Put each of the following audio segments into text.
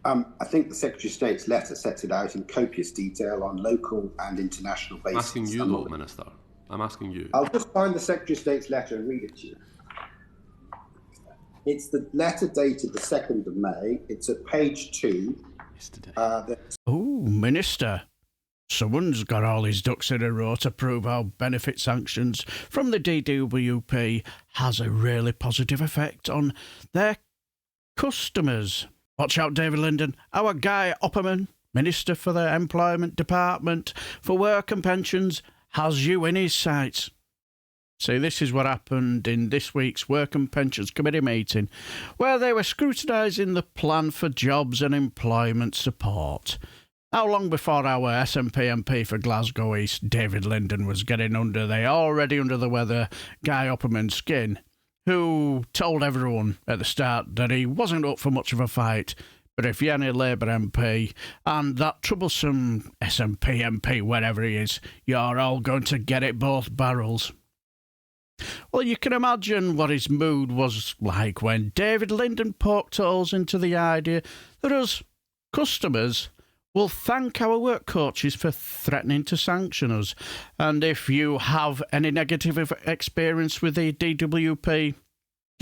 I think the Secretary of State's letter sets it out in copious detail on local and international basis. I'm asking you, though, Minister. I'm asking you. I'll just find the Secretary of State's letter and read it to you. It's the letter dated the 2nd of May. It's at page 2. Yesterday. Oh, Minister. Someone's got all his ducks in a row to prove how benefit sanctions from the DWP has a really positive effect on their customers. Watch out, David Linden. Our Guy Opperman, Minister for the Employment Department for Work and Pensions, has you in his sights. See, this is what happened in this week's Work and Pensions Committee meeting, where they were scrutinising the plan for jobs and employment support. How long before our SNP MP for Glasgow East, David Linden, was getting under the already under the weather Guy Opperman's skin, who told everyone at the start that he wasn't up for much of a fight, but if you're any Labour MP and that troublesome SNP MP, wherever he is, you're all going to get it both barrels. Well, you can imagine what his mood was like when David Linden poked holes into the idea that us customers will thank our work coaches for threatening to sanction us. And if you have any negative experience with the DWP,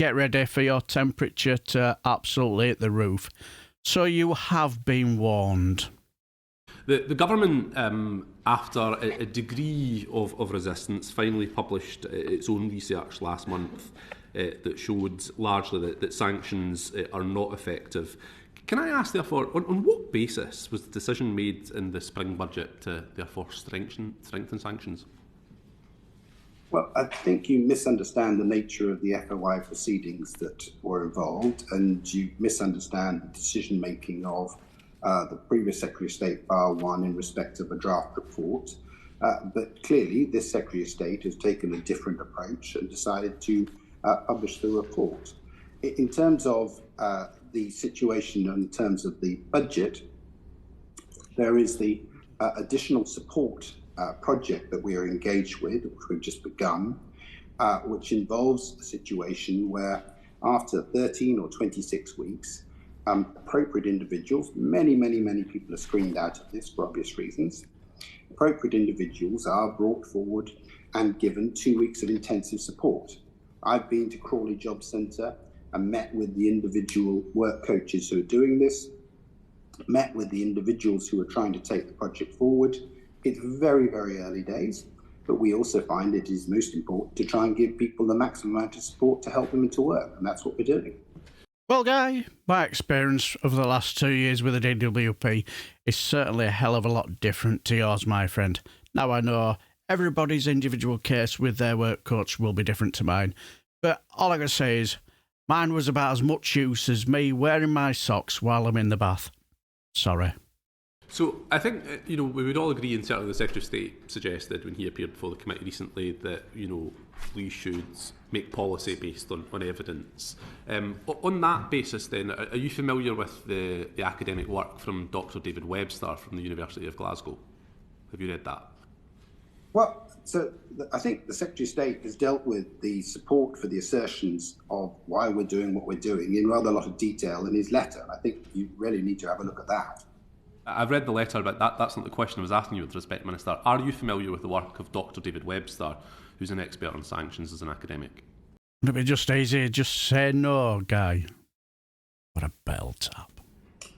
get ready for your temperature to absolutely hit the roof. So you have been warned. The government, after a degree of resistance, finally published its own research last month that showed largely that sanctions are not effective. Can I ask, therefore, on what basis was the decision made in the spring budget to therefore strengthen sanctions? Well, I think you misunderstand the nature of the FOI proceedings that were involved, and you misunderstand the decision-making of the previous Secretary of State, Bar 1, in respect of a draft report. But clearly, this Secretary of State has taken a different approach and decided to publish the report. In terms of the situation, in terms of the budget, there is the additional support project that we are engaged with, which we've just begun, which involves a situation where after 13 or 26 weeks, appropriate individuals, many people are screened out of this for obvious reasons, appropriate individuals are brought forward and given 2 weeks of intensive support. I've been to Crawley Job Centre and met with the individual work coaches who are doing this, met with the individuals who are trying to take the project forward. It's very early days, but we also find it is most important to try and give people the maximum amount of support to help them into work, and that's what we're doing. Well, Guy, my experience over the last 2 years with the DWP is certainly a hell of a lot different to yours, my friend. Now I know everybody's individual case with their work coach will be different to mine, but all I can say is mine was about as much use as me wearing my socks while I'm in the bath. Sorry. So I think, we would all agree, and certainly the Secretary of State suggested when he appeared before the committee recently that, we should make policy based on evidence. On that basis then, are you familiar with the academic work from Dr. David Webster from the University of Glasgow? Have you read that? Well, so I think the Secretary of State has dealt with the support for the assertions of why we're doing what we're doing in rather a lot of detail in his letter. I think you really need to have a look at that. I've read the letter, but that's not the question I was asking you with respect, Minister. Are you familiar with the work of Dr. David Webster, who's an expert on sanctions as an academic? Wouldn't it be just easy, just say no, Guy? What a bell tap.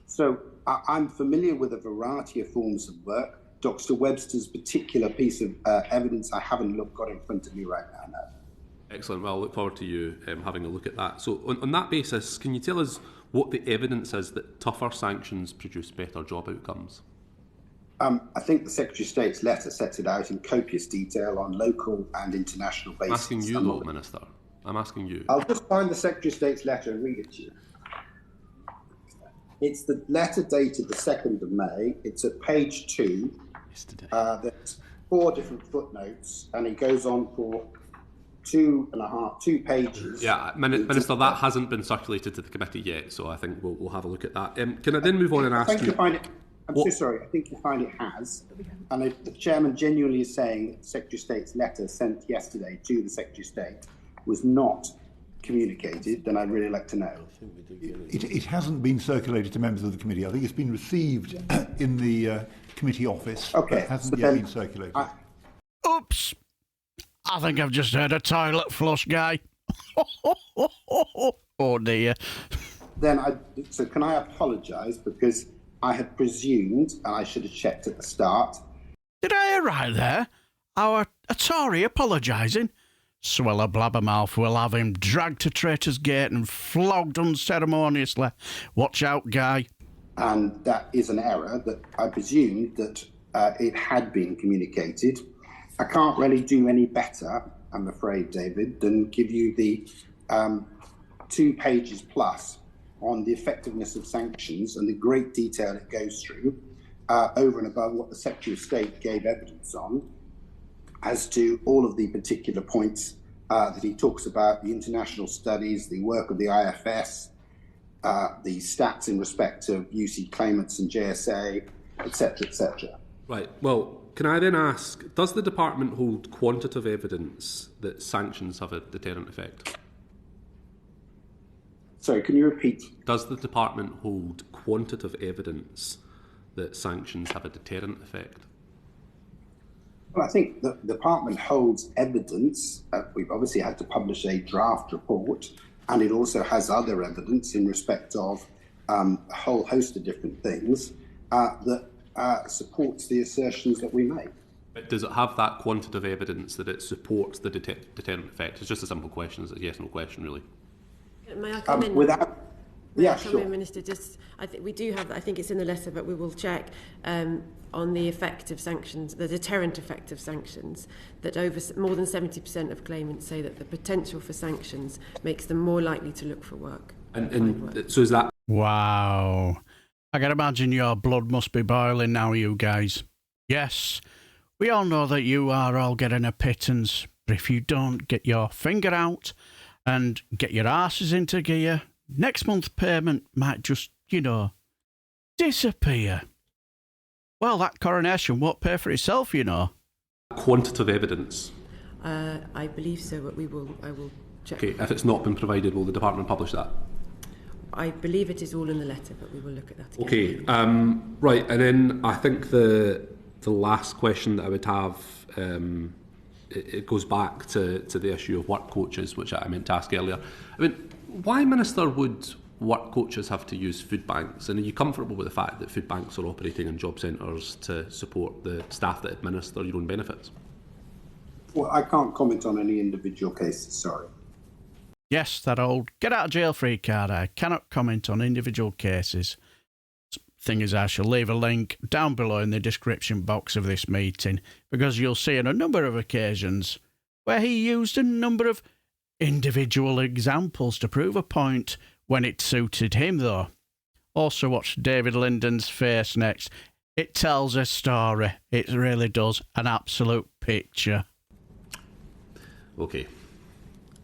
So I'm familiar with a variety of forms of work. Dr. Webster's particular piece of evidence I haven't got in front of me right now. No. Excellent. Well, I look forward to you having a look at that. So on that basis, can you tell us what the evidence is that tougher sanctions produce better job outcomes? I think the Secretary of State's letter sets it out in copious detail on local and international basis. I'm asking you, though, Minister. I'm asking you. I'll just find the Secretary of State's letter and read it to you. It's the letter dated the 2nd of May. It's at page 2. Yesterday. There's 4 different footnotes, and it goes on for 2 pages. Yeah, Minister, that hasn't been circulated to the committee yet, so I think we'll have a look at that. Can I then move on and ask you? I'm so sorry. I think you find it has. And if the Chairman genuinely is saying that the Secretary of State's letter sent yesterday to the Secretary of State was not communicated, then I'd really like to know. It hasn't been circulated to members of the committee. I think it's been received in the committee office, but hasn't yet been circulated. Oops! I think I've just heard a toilet flush, Guy. Oh dear. So can I apologise, because I had presumed, and I should have checked at the start. Did I hear right there? A Tory apologising? Sweller blabbermouth will have him dragged to Traitor's Gate and flogged unceremoniously. Watch out, Guy. And that is an error, that I presumed that it had been communicated. I can't really do any better, I'm afraid, David, than give you the 2 pages plus on the effectiveness of sanctions and the great detail it goes through, over and above what the Secretary of State gave evidence on, as to all of the particular points that he talks about: the international studies, the work of the IFS, the stats in respect of UC claimants and JSA, etc., etc. Right. Well, can I then ask, does the department hold quantitative evidence that sanctions have a deterrent effect? Sorry, can you repeat? Does the department hold quantitative evidence that sanctions have a deterrent effect? Well, I think the department holds evidence. We've obviously had to publish a draft report, and it also has other evidence in respect of a whole host of different things that supports the assertions that we make. But does it have that quantitative evidence that it supports the deterrent effect? It's just a simple question. It's a yes/no question, really. May I come in? Sure. Minister, I think we do have. I think it's in the letter, but we will check on the effect of sanctions, the deterrent effect of sanctions. That more than 70% of claimants say that the potential for sanctions makes them more likely to look for work. And so is that? Wow. I can imagine your blood must be boiling now, you guys. Yes, we all know that you are all getting a pittance, but if you don't get your finger out and get your arses into gear, next month's payment might just, disappear. Well, that coronation won't pay for itself, Quantitative evidence. I believe so, but I will check. Okay, if it's not been provided, will the department publish that? I believe it is all in the letter, but we will look at that again. Okay, right, and then I think the last question that I would have, it goes back to the issue of work coaches, which I meant to ask earlier. I mean, why, Minister, would work coaches have to use food banks? And are you comfortable with the fact that food banks are operating in job centres to support the staff that administer your own benefits? Well, I can't comment on any individual cases, sorry. Yes, that old get out of jail free card. I cannot comment on individual cases. Thing is, I shall leave a link down below in the description box of this meeting, because you'll see on a number of occasions where he used a number of individual examples to prove a point when it suited him, though. Also watch David Linden's face next. It tells a story. It really does. An absolute picture. Okay.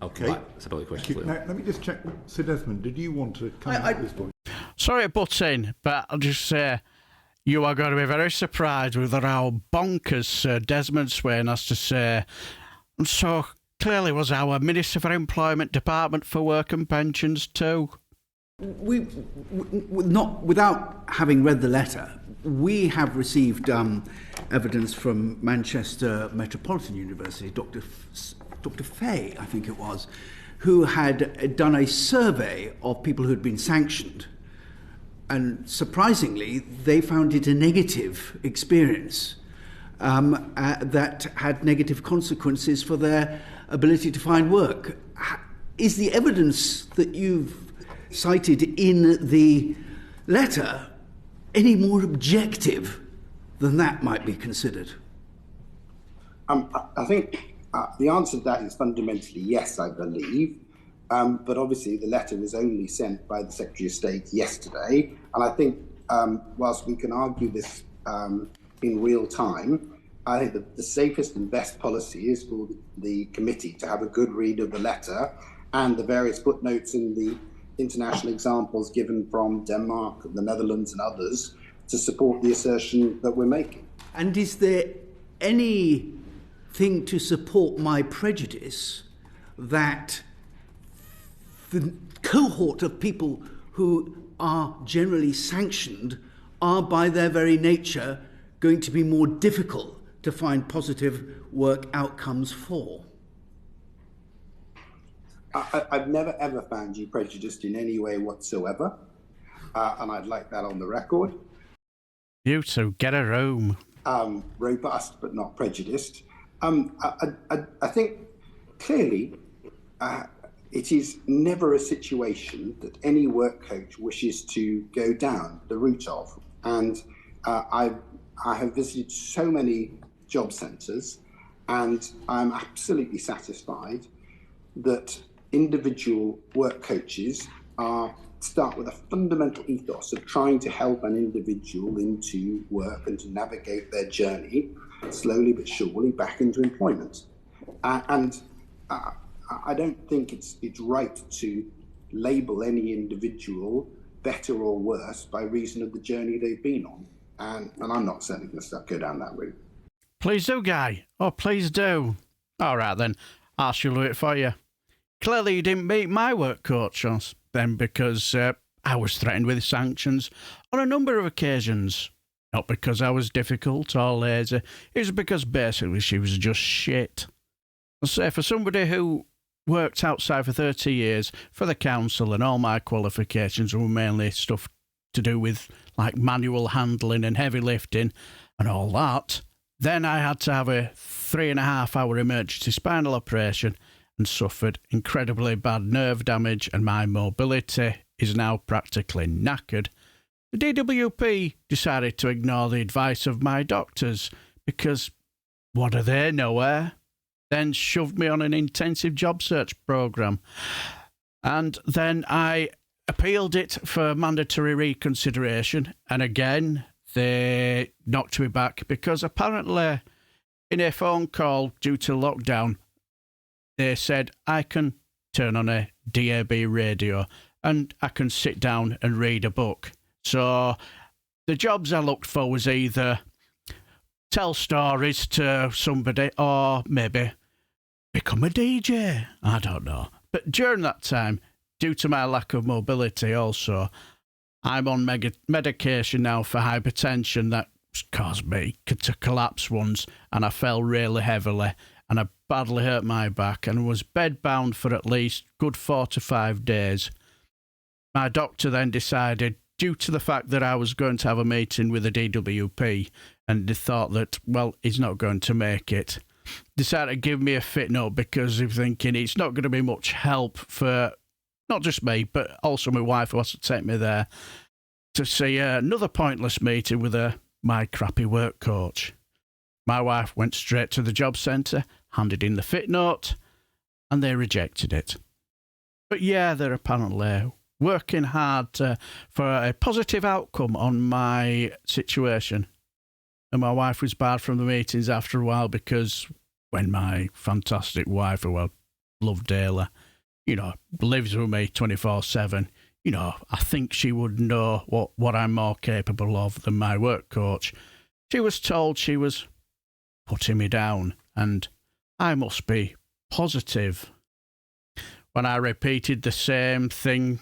Okay. That's about the question. Now, let me just check. Sir Desmond, did you want to come at this point? Sorry to butt in, but I'll just say you are going to be very surprised with how bonkers Sir Desmond Swayne has to say. And so clearly was our Minister for Employment, Department for Work and Pensions too. Not without having read the letter, we have received evidence from Manchester Metropolitan University, Dr. Fay, I think it was, who had done a survey of people who had been sanctioned. And surprisingly, they found it a negative experience that had negative consequences for their ability to find work. Is the evidence that you've cited in the letter any more objective than that might be considered? I think the answer to that is fundamentally yes, I believe. But obviously the letter was only sent by the Secretary of State yesterday. And I think whilst we can argue this in real time, I think the safest and best policy is for the committee to have a good read of the letter and the various footnotes in the international examples given from Denmark, the Netherlands and others to support the assertion that we're making. And is there anything to support my prejudice that the cohort of people who are generally sanctioned are by their very nature going to be more difficult to find positive work outcomes for. I've never ever found you prejudiced in any way whatsoever, and I'd like that on the record. You two, get a room. Robust but not prejudiced. I think clearly it is never a situation that any work coach wishes to go down the route of. And I have visited so many job centres, and I'm absolutely satisfied that individual work coaches start with a fundamental ethos of trying to help an individual into work and to navigate their journey slowly but surely back into employment. And I don't think it's right to label any individual better or worse by reason of the journey they've been on. And I'm not certainly going to go down that route. Please do, Guy. Oh, please do. All right, then. I shall do it for you. Clearly, you didn't meet my work coach then, because I was threatened with sanctions on a number of occasions. Not because I was difficult or lazy. It was because basically she was just shit. I'll say, for somebody who worked outside for 30 years for the council, and all my qualifications were mainly stuff to do with like manual handling and heavy lifting and all that, then I had to have a 3.5-hour emergency spinal operation and suffered incredibly bad nerve damage, and my mobility is now practically knackered. The DWP decided to ignore the advice of my doctors because, what do they know, then shoved me on an intensive job search programme. And then I appealed it for mandatory reconsideration, and again they knocked me back because apparently in a phone call due to lockdown they said I can turn on a DAB radio and I can sit down and read a book. So the jobs I looked for was either tell stories to somebody or maybe become a DJ. I don't know. But during that time, due to my lack of mobility also, I'm on medication now for hypertension that caused me to collapse once, and I fell really heavily and I badly hurt my back and was bedbound for at least good 4 to 5 days. My doctor then decided, due to the fact that I was going to have a meeting with the DWP and they thought that, well, he's not going to make it, decided to give me a fit note because of thinking it's not going to be much help for not just me, but also my wife who has to take me there to see another pointless meeting with my crappy work coach. My wife went straight to the job centre, handed in the fit note, and they rejected it. But yeah, they're apparently working hard for a positive outcome on my situation. And my wife was barred from the meetings after a while because when my fantastic wife, who I love dearly, lives with me 24/7, I think she would know what I'm more capable of than my work coach. She was told she was putting me down, and I must be positive. When I repeated the same thing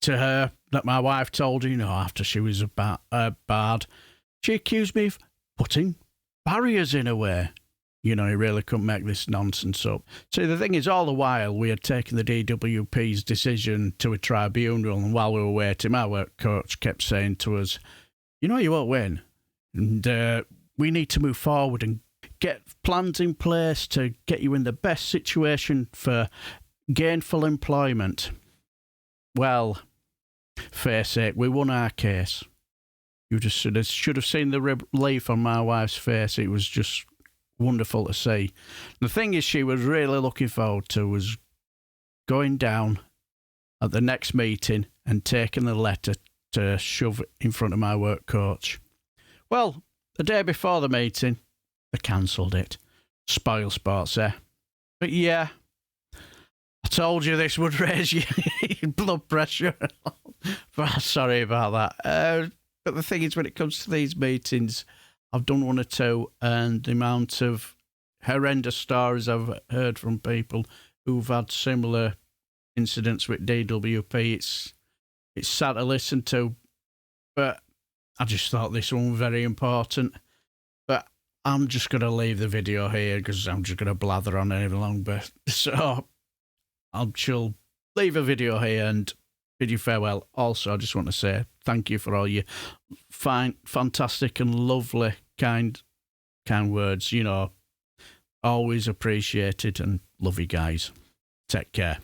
to her that my wife told her, after she was barred, she accused me of putting barriers in her way. He really couldn't make this nonsense up. See, the thing is, all the while we had taken the DWP's decision to a tribunal, and while we were waiting, my work coach kept saying to us, you won't win, and we need to move forward and get plans in place to get you in the best situation for gainful employment. Well, face it, we won our case. You just should have seen the relief on my wife's face. It was just wonderful to see. The thing is, she was really looking forward to was going down at the next meeting and taking the letter to shove in front of my work coach. Well, the day before the meeting, they cancelled it. Spoil sports, But yeah, I told you this would raise your blood pressure. But sorry about that. But the thing is, when it comes to these meetings, I've done 1 or 2, and the amount of horrendous stories I've heard from people who've had similar incidents with DWP. It's sad to listen to, but I just thought this one was very important. But I'm just going to leave the video here because I'm just going to blather on any longer. So I'll leave a video here and bid you farewell. Also, I just want to say thank you for all your fantastic and lovely, kind words. You know, always appreciated, and love you guys. Take care.